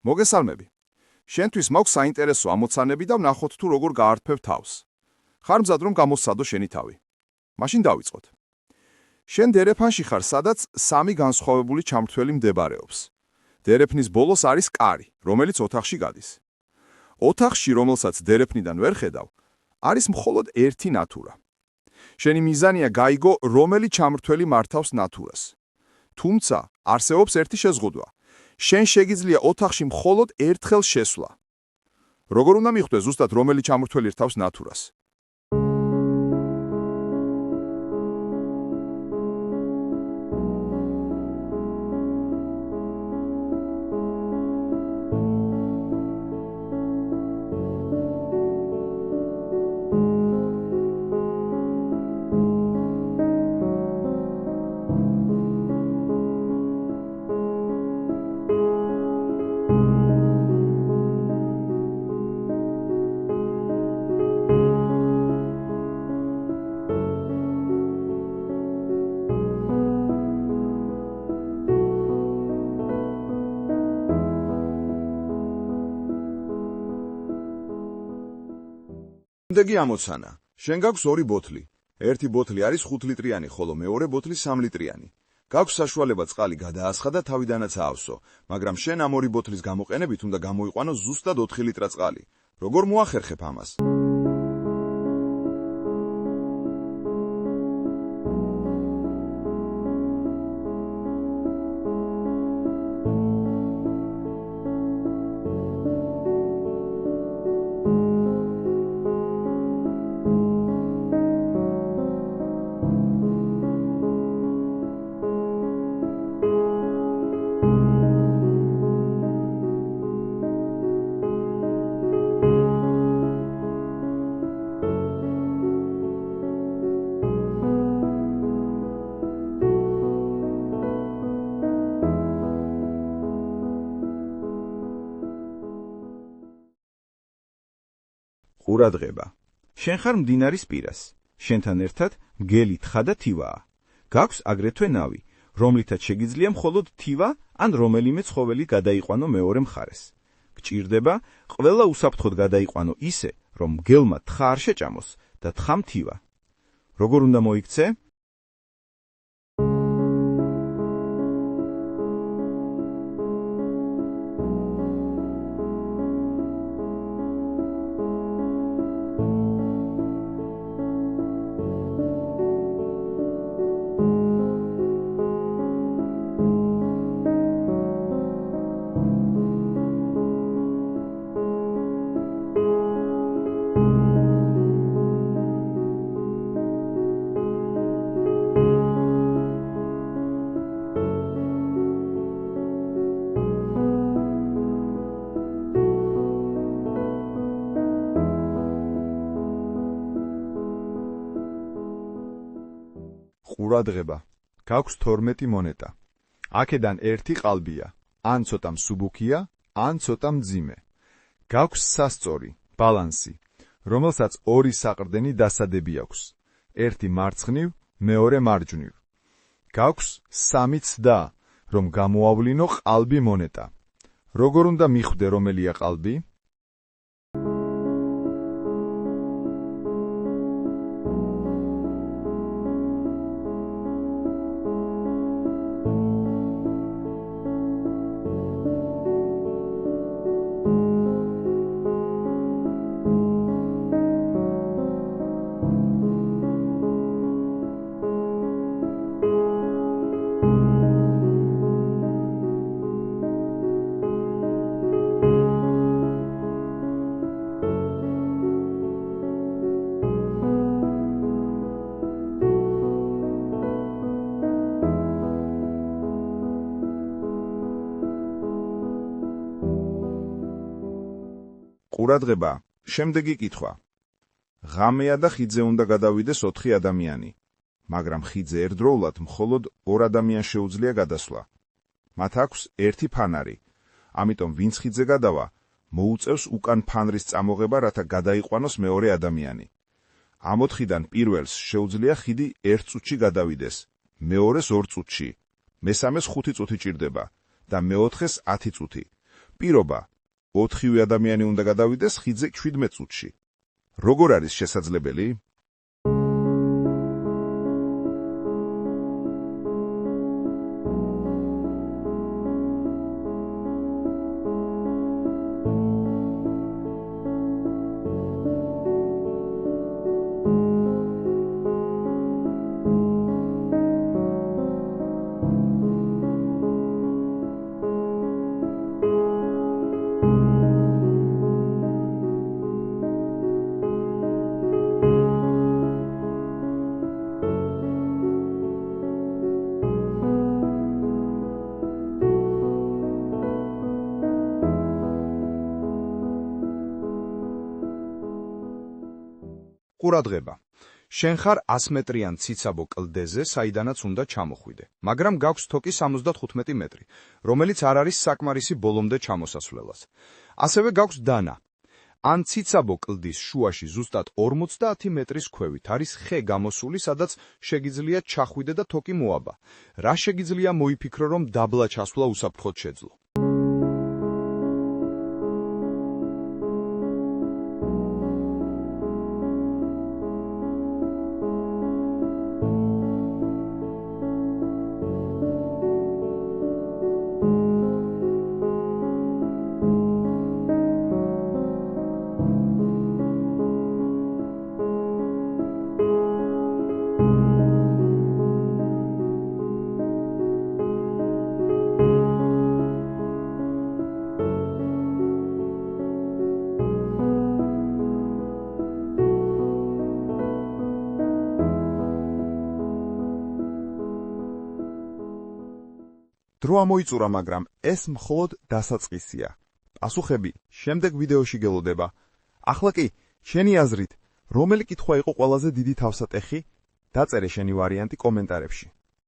მოგესალმები. შენთვის მაქვს საინტერესო ამოცანები და ვნახოთ თუ როგორ გაართფევ თავს. ხარ მზად რომ გამოსცადო შენი თავი. მაშინ დავიწყოთ. შენ დერეფანში ხარ, სადაც სამი განსხვავებული ჩამრთველი მდებარეობს. დერეფნის ბოლოს არის კარი, რომელიც ოთახში გადის. ოთახში, რომელსაც დერეფნიდან ვერ ხედავ, არის მხოლოდ ერთი ნათურა. შენი მიზანია გაიგო, რომელი ჩამრთველი მართავს ნათურას. თუმცა არსებობს ერთი შეზღუდვა. შენ შეგიძლია ოთახში მხოლოდ ერთხელ შესვლა. როგორ უნდა მიხვდე ზუსტად რომელი ჩამრთველი რთავს ნათურას? შემდეგი ამოცანა. შენ გაქვს ორი ბოთლი. ერთი ბოთლი არის 5 ლიტრიანი, ხოლო მეორე ბოთლი 3 ლიტრიანი. გაქვს საშუალება წყალი გადაასხა და თავიდანაც აავსო, მაგრამ შენ ამ ორი ბოთლის გამოყენებით უნდა გამოიყვანო ზუსტად 4 ლიტრა წყალი. როგორ მოახერხებ ამას? ყურადღება. შენ ხარ მდინარის პირას. შენთან ერთად მგელი თხა და თივაა. გაქვს აგრეთვე ნავი, რომლითაც შეგიძლია მხოლოდ თივა ან რომელიმე ცხოველი გადაიყვანო მეორე მხარეს. გჭირდება ყველა უსაფრთხოდ გადაიყვანო ისე, რომ მგელმა თხა არ შეჭამოს და თხამ თივა. როგორ უნდა მოიქცე? ყურადღება. გაქვს 12 მონეტა. აქედან ერთი ყალბია, ან ცოტა მსუბუქია, ან ცოტა მძიმე. გაქვს სასწორი, ბალანსი, რომელსაც ორი საყრდენი დასადები აქვს. ერთი მარცხნივ, მეორე მარჯვნივ. გაქვს 3 ცდა, რომ გამოავლინო ყალბი მონეტა. როგორ უნდა მიხვდე რომელია ყალბი? ყურადღება. შემდეგი კითხვა. ღამეა და ხიდზე უნდა გადავიდეს 4 ადამიანი, მაგრამ ხიდზე ერთდროულად მხოლოდ 2 ადამიანს შეუძლია გადასვლა. მათ აქვს ერთი ფანარი, ამიტომ ვინც ხიდზე გადავა, მოუწევს უკან ფანრის წამოღება, რათა გადაიყვანოს მეორე ადამიანი. ამ 4-დან პირველს შეუძლია ხიდი 1 წუთში გადავიდეს, მეორეს 2 წუთში, მესამეს 5 წუთი ჭირდება და მეოთხეს 10 წუთი. პირობა 4-ვე ადამიანი უნდა გადავიდეს ხიდზე 17 წუთში. როგორ არის შესაძლებელი? ყურადღება. შენ ხარ 100 მეტრიან ციცაბო კლდეზე, საიდანაც უნდა ჩამოხვიდე, მაგრამ გაქვს თოკი 75 მეტრი, რომელიც არ არის საკმარისი ბოლომდე ჩამოსასვლელად. ასევე გაქვს დანა. ან ციცაბო კლდის შუაში ზუსტად 50 მეტრის ქვევით არის ხე გამოსული, სადაც შეგიძლია ჩახვიდე და თოკი მოაბა. რა შეგიძლია მოიფიქრო, რომ დაბლა ჩასვლა უსაფრთხოდ შეძლო? დრო ამოიწურა, მაგრამ ეს მხოლოდ დასაწყისია. პასუხები შემდეგ ვიდეოში გელოდება. ახლა კი, შენი აზრით, რომელი კითხვა იყო ყველაზე დიდი თავსატეხი? დაწერე შენი ვარიანტი კომენტარებში.